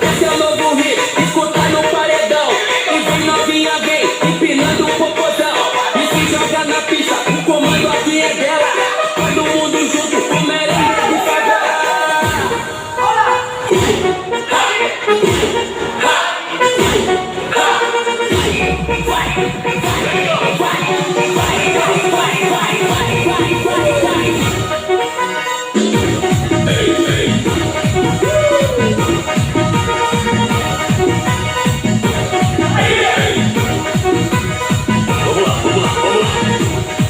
Esse é o novo hit, escuta no paredão. E vem novinha, vem, empinando o popozão. E se joga na pista, o comando aqui é dela. Todo mundo junto, com merengue de favela.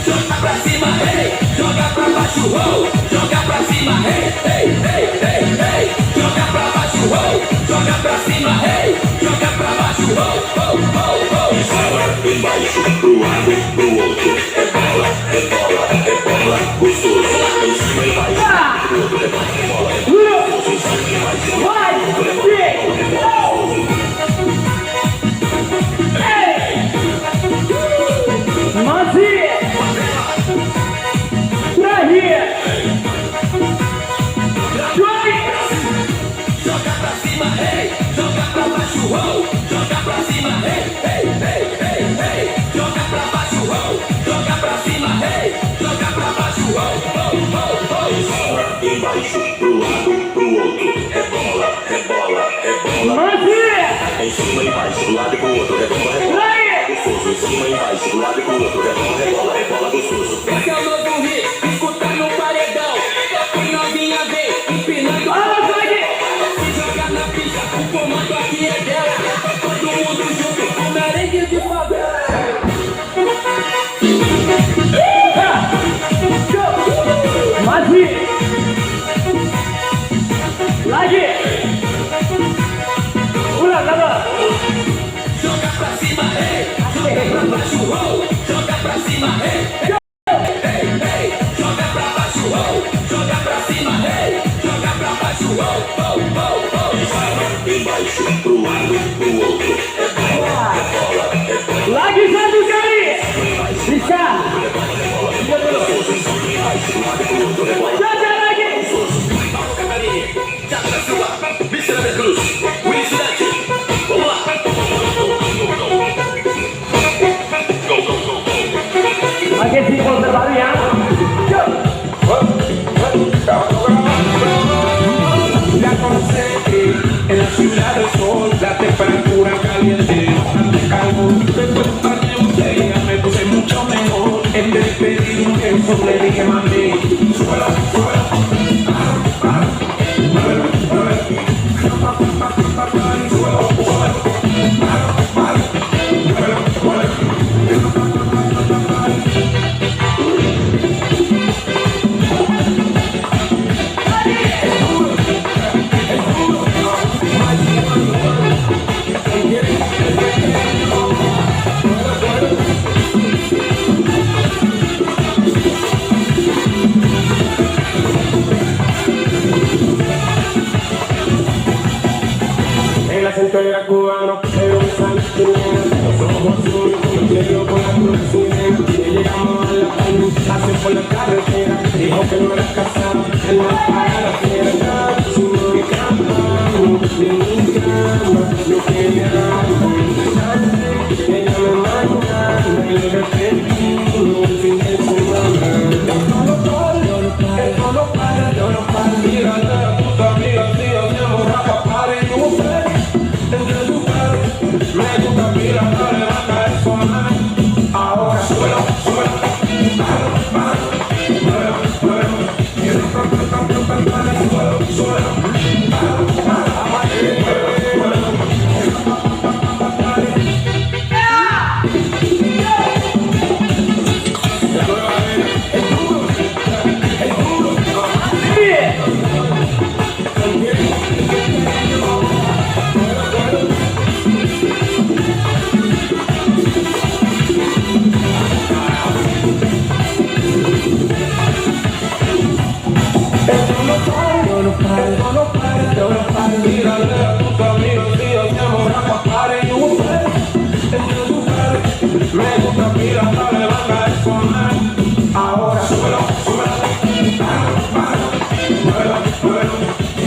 Joga pra cima, hey, joga pra baixo, oh. Joga pra cima, hey, hey, hey, hey, hey. Joga pra baixo, oh. Joga pra cima, hey, joga pra baixo, oh, oh, oh, oh. Joga embaixo, pro lado, pro outro. É bola, é bola, é bola, gostoso. Em cima e embaixo, pro outro. É bola, é bola, é bola, gostoso. Em cima e embaixo, pro outro. É bola, é bola, é bola, gostoso. Joga pra cima, hey, joga pra baixo, oh. Joga pra cima, hey, hey, hey, hey, hey. Joga pra baixo, oh. Joga pra cima, hey, joga pra baixo, oh, oh, oh, oh. Joga embaixo, pro lado, pro outro. É bola, é bola, é bola. Em cima e embaixo, pro lado e pro outro. É bola, é bola, gostoso. Em cima e embaixo, pro lado e pro outro. É bola, é bola, é bola, gostoso. Esse é o novo hit, escuta no paredão. E novinha vem, empinando o se joga na pista, o comando aqui é dela. Todo mundo junto, com merengue de favela. Joga pra cima, hey, joga pra baixo, oh. Joga pra cima, hey, hey, hey. Joga pra baixo, oh. Joga pra cima, hey, joga pra baixo, oh, oh, oh, oh. Joga embaixo, pro lado, pro outro. É bola, é bola, é bola. Lagi satu kali. Bisa. Jaga lagi. Paulo Catarina, Thiago da Silva, Vicente Cruz, Willis Dante. Vamos lá. Go, go, go, go. Pakai simpul terbaru ya. La concentré en la ciudad del sol, la temperatura caliente, bastante calor. Después de un par de botellas me puse mucho mejor. En vez de pedir un beso le dije mami, suelo, suelo, muévelo, muévelo, suelo, suelo, muévelo, muévelo. El acento era cubano, pero mi sangre tenía los ojos azules, me quiero con la cruz sirena. Y llegamos a la calle, hacia por la carretera, dijo que no era casado, él no para la fiera. Sino que cantamos, mi cama, lo que me hago, ella me manda, y de repente, el fin de semana. Esto no para, esto no para, yo no paro. Mírate a tus amigas, tío, hacemos rapa para y no sé. Entre tus pelos, me gusta mirar, no le va a caer sonar. Ahora suelo, suelo, paro, paro, muevo, muevo, y suelo, suelo, paro, paro, muevo, muevo. La nueva era es duro, es duro. Mírale a tus amigos, tíos, mi amor, rapa, pare y usted. Entre tus pelos, me gusta mirar, no le va a caer sonar. Ahora suelo, suelo, paro, paro, muévelo, muévelo, y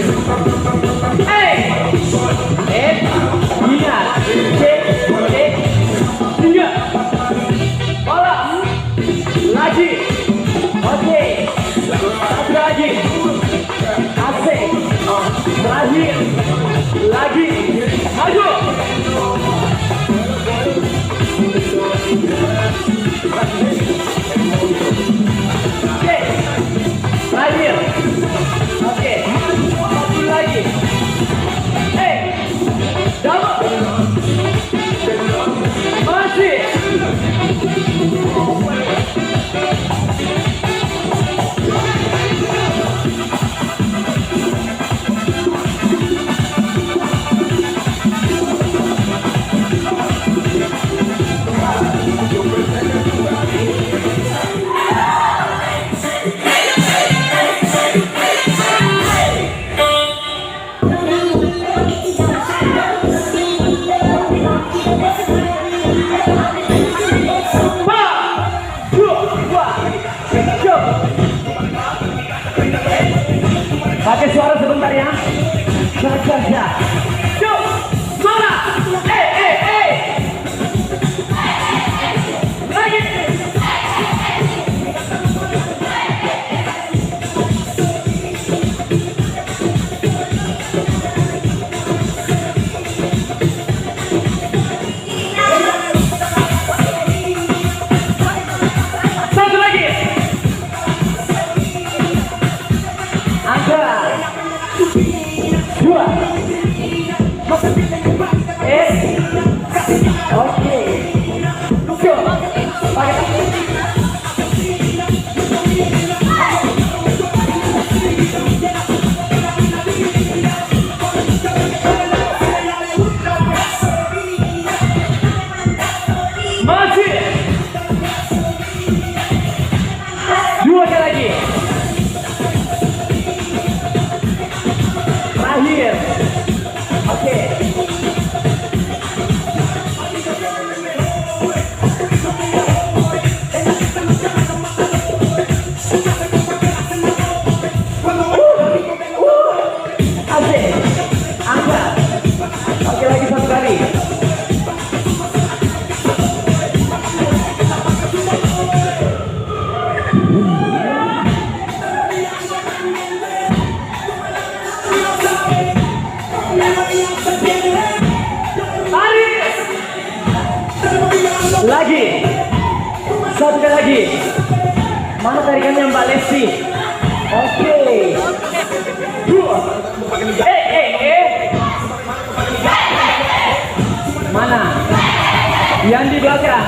Lagi. Maju. Oke. Terakhir. Oke. Satu lagi. Double. Masih. Pakai suara sebentar ya. Saja. Yuk, suara. Lagi. Satu lagi. Angkat. Dua. Oke. Masih. Dua kali lagi. Terakhir. Oke. Asik. Angkat. Oke, lagi satu kali. Lagi. Satu kali lagi. Mana tarikannya Mbak Lesti? Oke. Dua. Mana? Yang di belakang.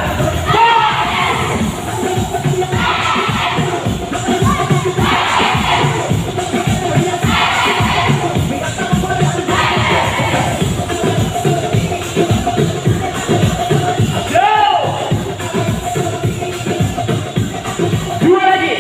Dua lagi.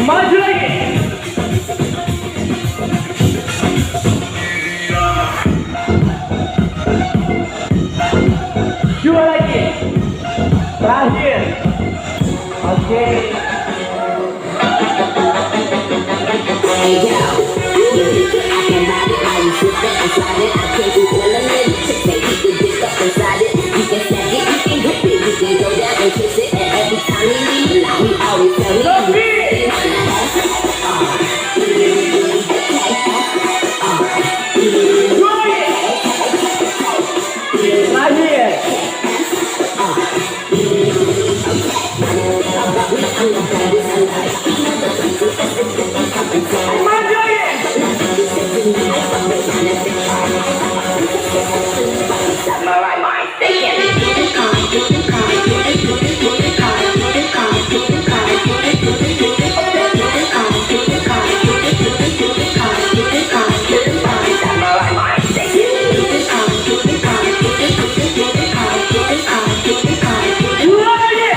Maju lagi. Dua lagi. Terakhir. Oke. Dua lagi. Terakhir. Maju lagi. Dua lagi.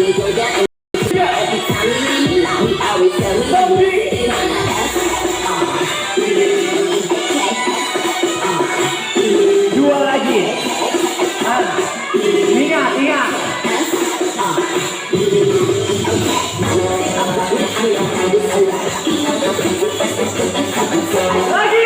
Dua lagi. Ingat, ingat. Lagi.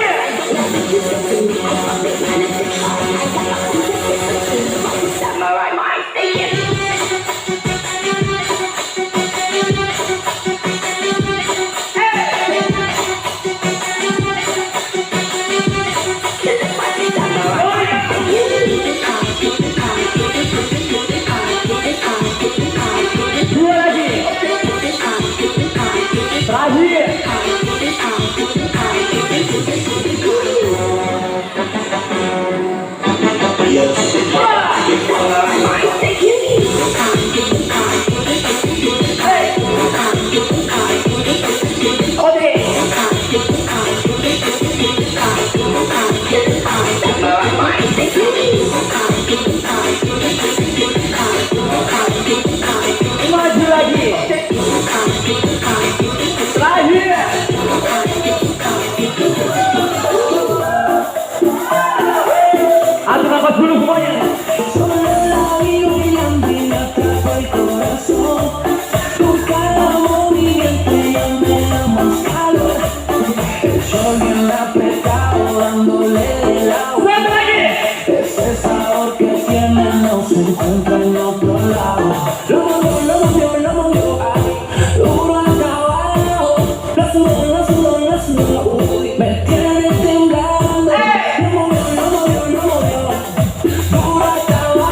Dua lagi. Terakhir. Maju lagi. Terakhir. Atur nafas dulu semuanya. Satu lagi.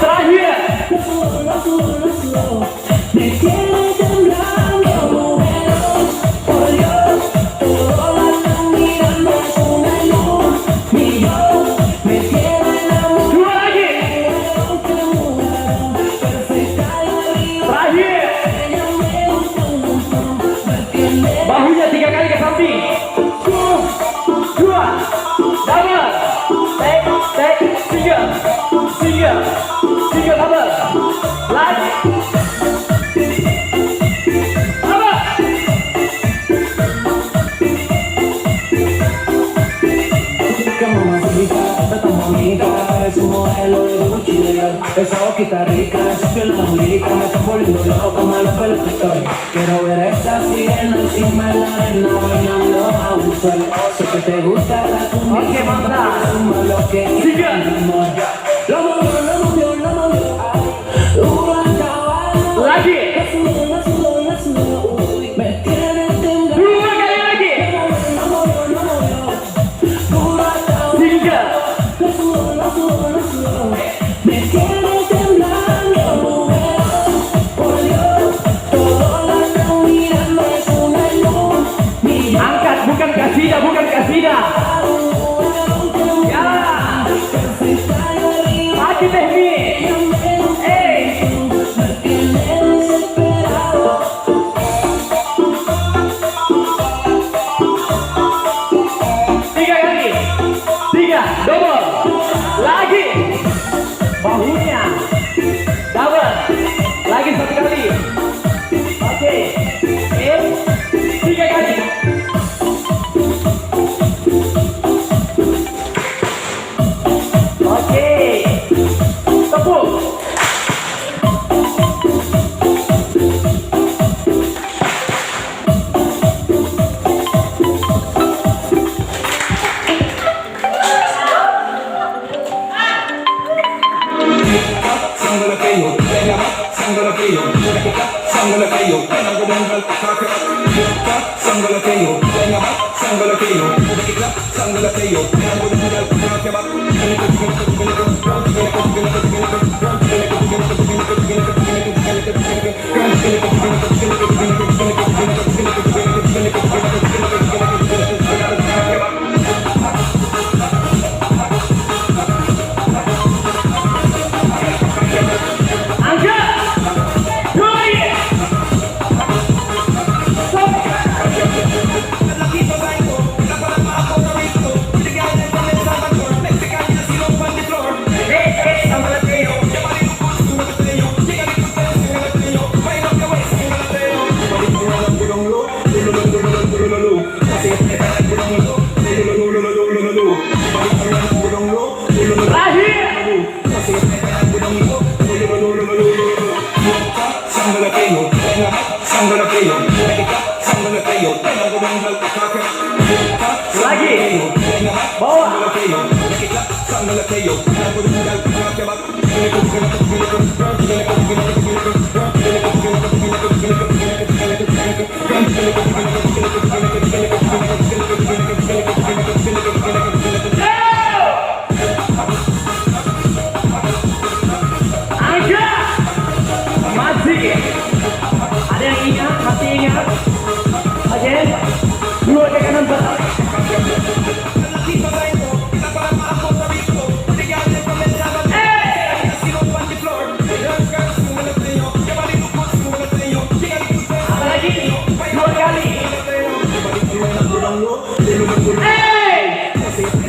Terakhir. Dua lagi. Terakhir. Bahunya 3 kali ke samping. 2, double. Tek, 3, double. Lagi. Double. Esa boquita rica, esa piel bonita, me está volviendo loco, malo pelo que estoy. Quiero ver esa sirena encima de la arena, bailando a un suelo. Sé que te gusta la cumbia, Oke, mantap. suma lo que 3. Lo movió, ay, duro a caballo. Lagi. La sudó, uy, me tiene temblando. 2 kali lagi. Lo movió, duro a caballo. 3. La sudó, me tiene temblando, mujer. Por Dios, todos la están mirando, es una luz. Angkat, bukan kasida. Ya. Mati teknik. Me tiene desesperado. 3 kali. 3, double. Lagi. Bahunya. Double. Lagi 1 kali. Oke. 3 kali. Oke. Tepuk. Hey, hey, I'm gonna tell you. Lagi. Bawah. Angkat. Masih. Ada yang ingat? Masih ingat? Oke. Dua ke kanan belakang.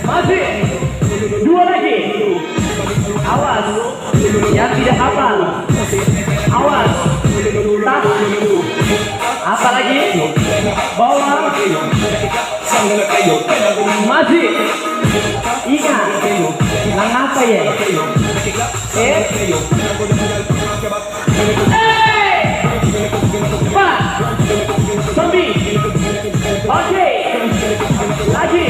Masih dua lagi. Awas yang tidak hafal. Awas tak. Apa lagi? Bawah. Masih ingat nang apa ya? Pak Zombie. Oke. Lagi.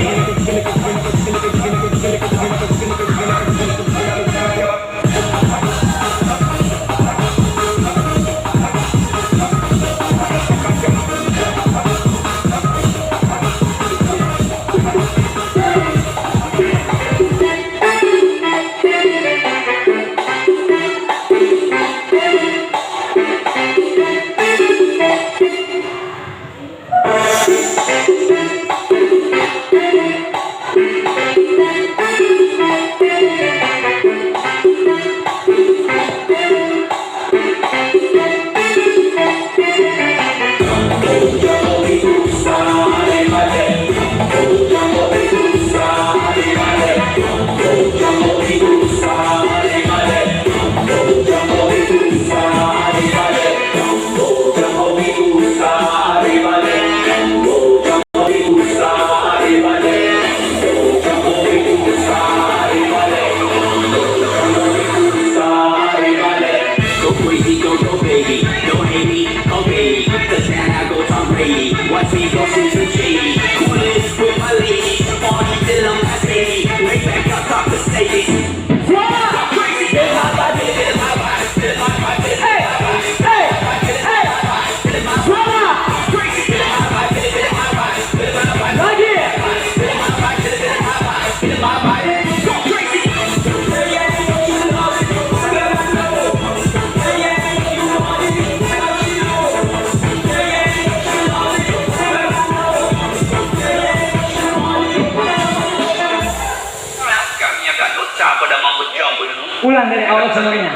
Ulang dari awal semuanya.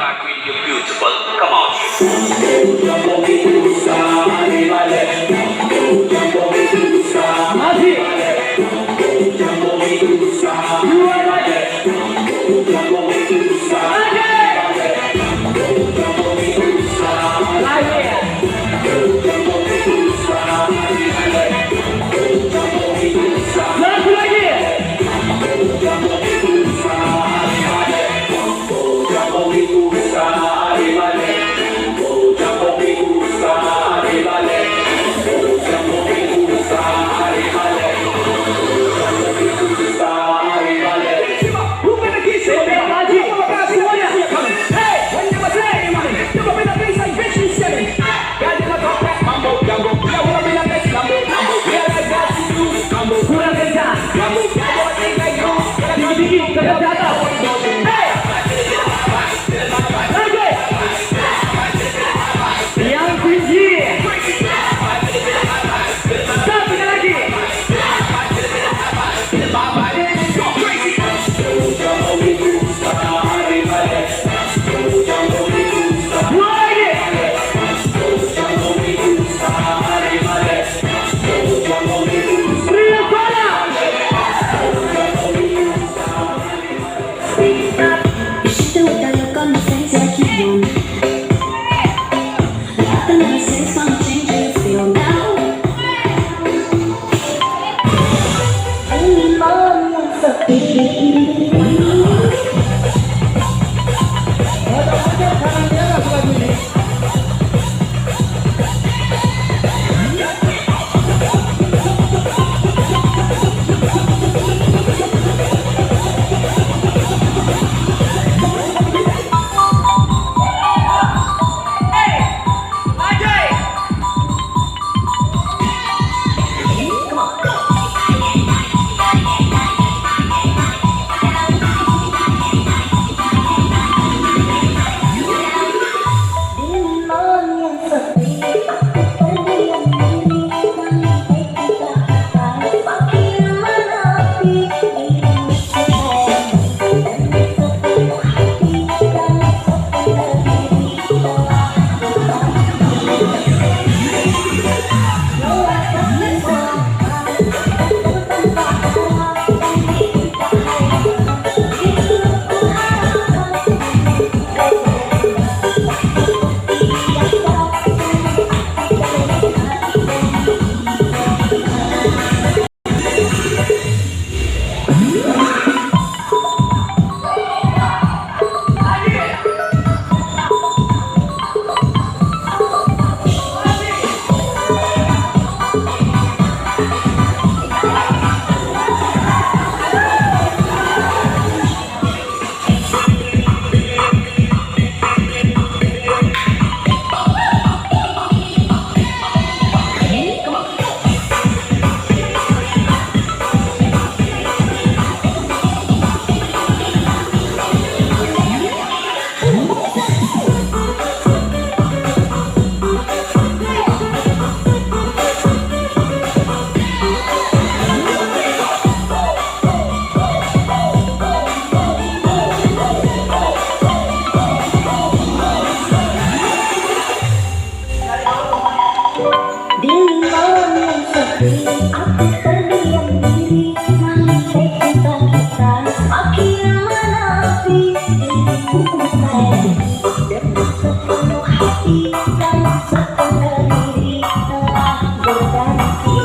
Masih. Dua lagi. Satu lagi. Aku terdiam diri, sampai cinta kita semakin menepi. Diriku sayang dengan sepenuh hati dan setengah diri telah berganti.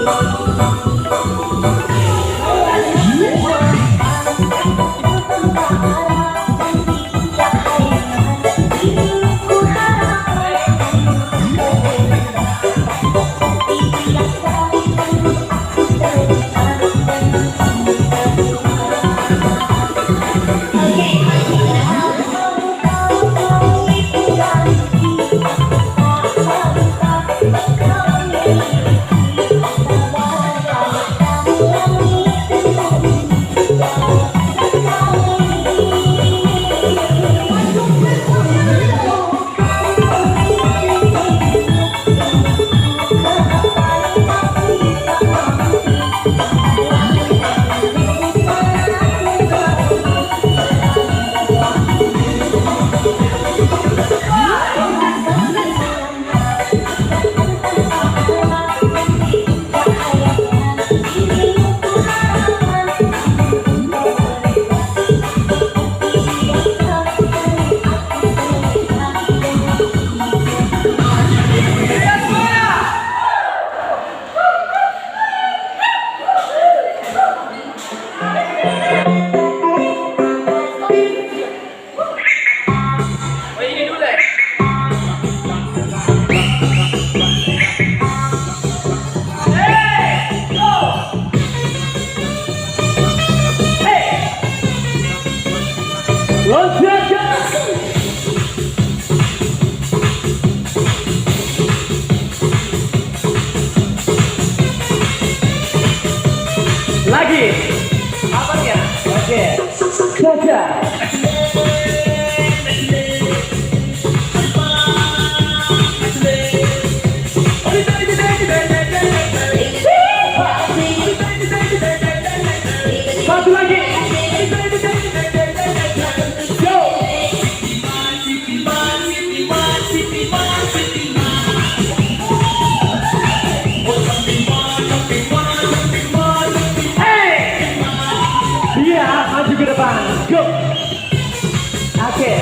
Lagi apa ya? Oke, Jaja. Satu lagi. Go. Dia maju ke depan. Go. Oke.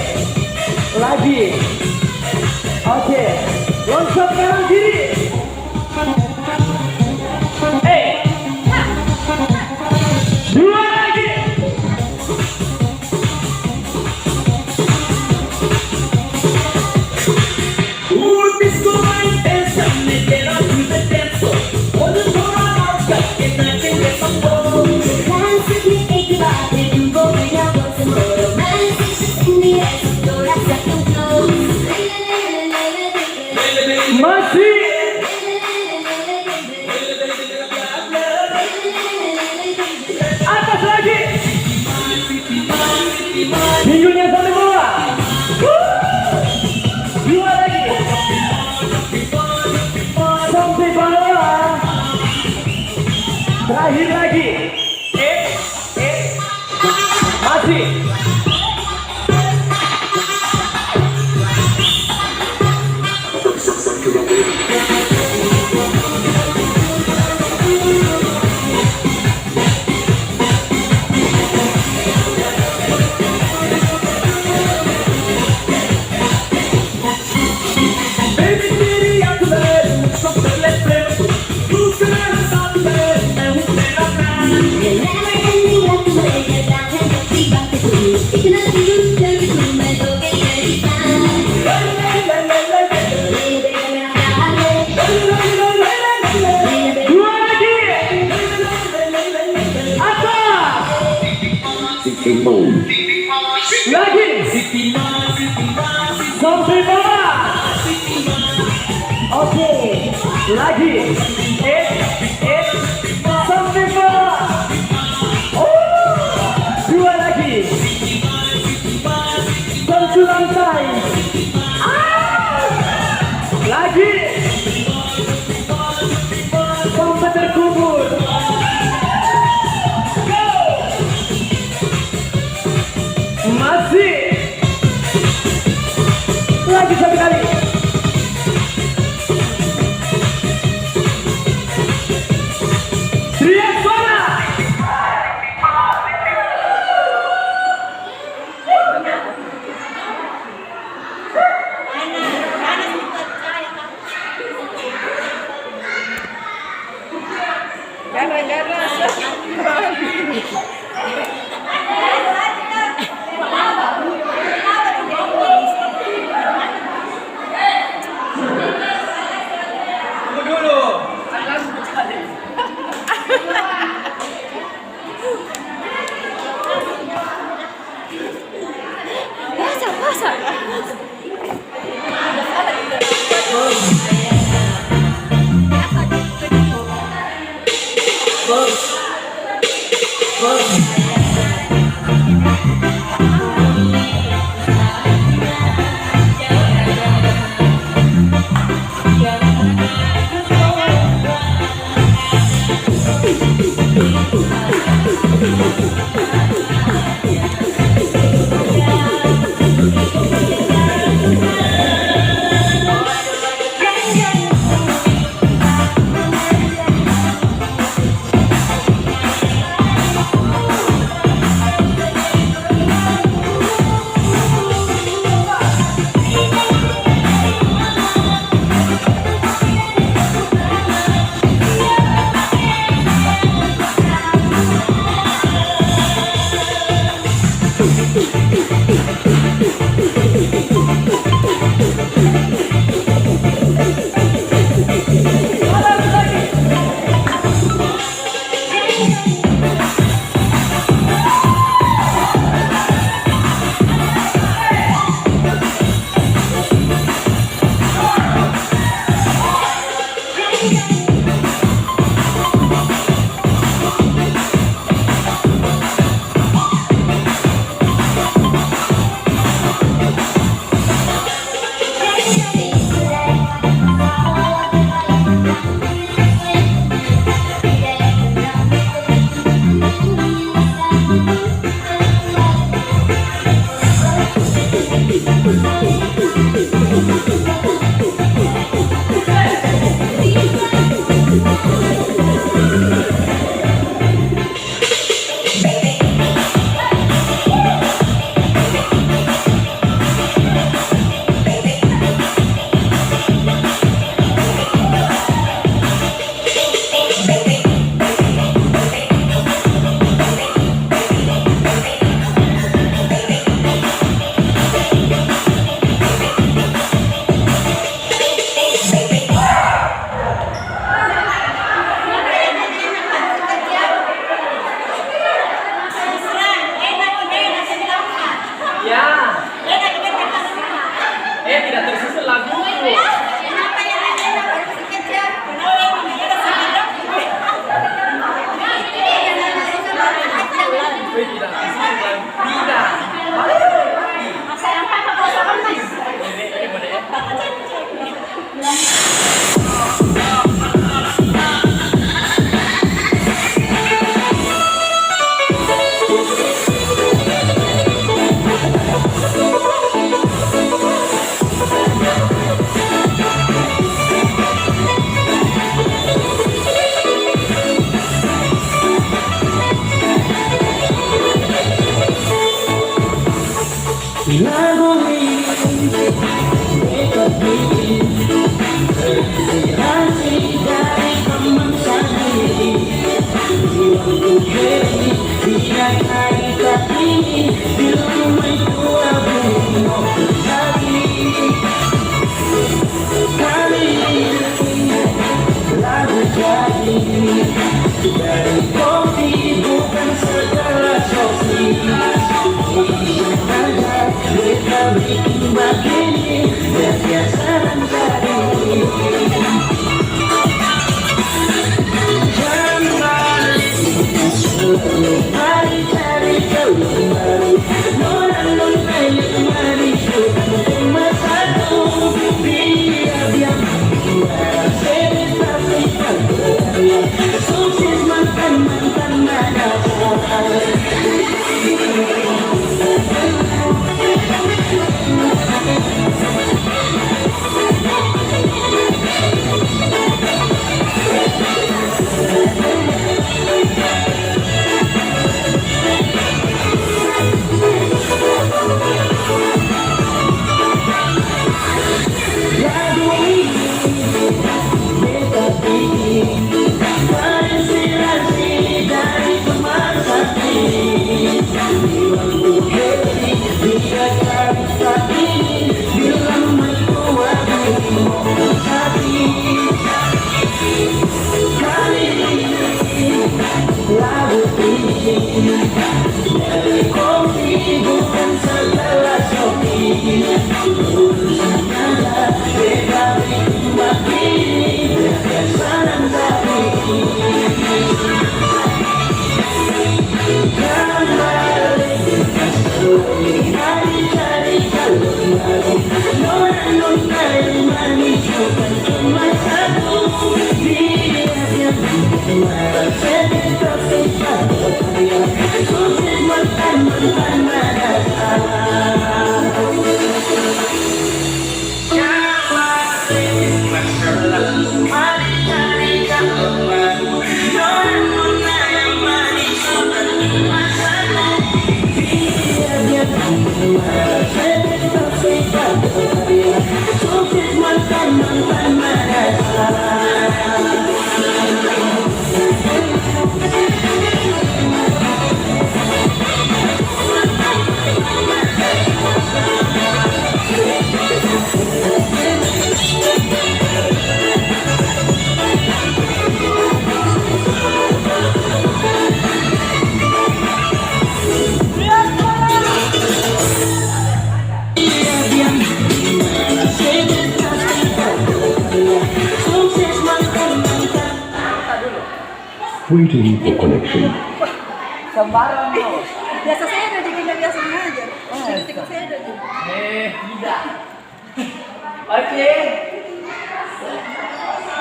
Lagi. Oke. Loncat kanan kiri. Dua lagi. Masih. Atas lagi. Minggunya sampai bawah. Dua lagi. Sampai bawah. Terakhir lagi. Masih. Lagi. Sampai bawah. Oke. Lagi. Sampai bawah. Dua lagi. Satu lantai. Lagi. Sampai terkubur. Masih. Lagi satu kali. Sukses makan Jadi terpisah sukses mantan-mantan mantan. Sukses mantan-mantan mantan. Waiting for connection. Sembarang loh. Biasa saya udah bikin biasa aja. Titik saya udah gitu. Tidak. Oke.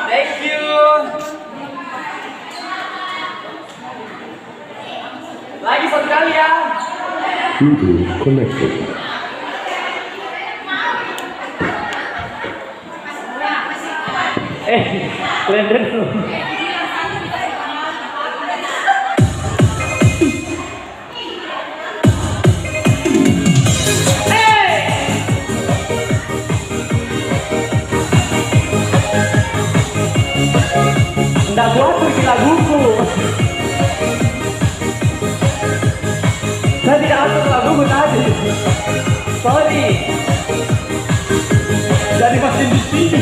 Thank you. Lagi satu kali ya. Bluetooth connected. Blender dulu. Nggak buat bikin laguku. Saya tidak atur laguku tadi. Sorry. Jadi makin di sini.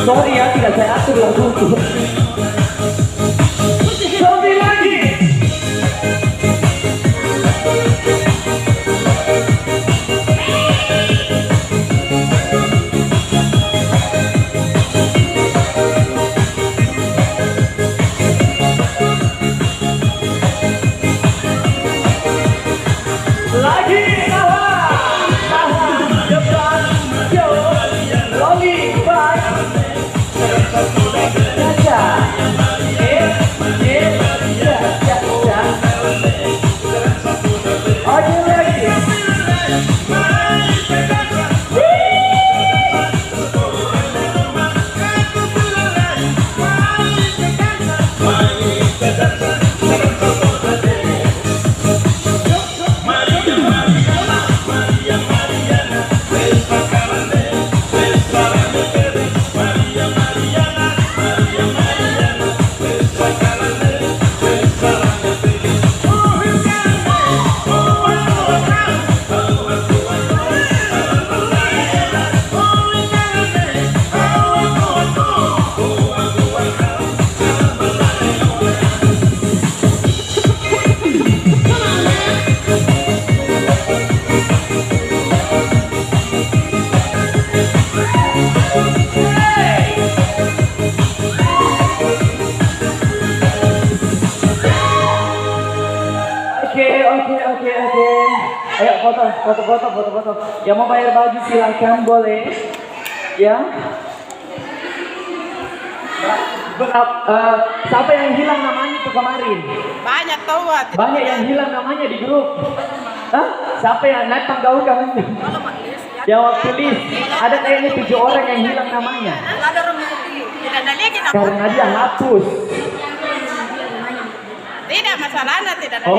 Sorry ya, tidak saya atur laguku. Sambil lagi. Lagi, tahan, depan, yo, lagi, baik. Caca. foto. Yang mau bayar baju silakan boleh. Ya. Siapa yang hilang namanya tuh kemarin? Banyak tahu, Wat. Banyak yang hilang namanya di grup. Hah? Siapa yang naik panggau kan? Kalau Mak Lis, ya. Jawab tulis. Ada kayaknya 7 orang yang hilang namanya. Ada orang itu. Tidak ada lagi nama. Karena dia hapus. Tidak masalahnya, tidak ada. Oh.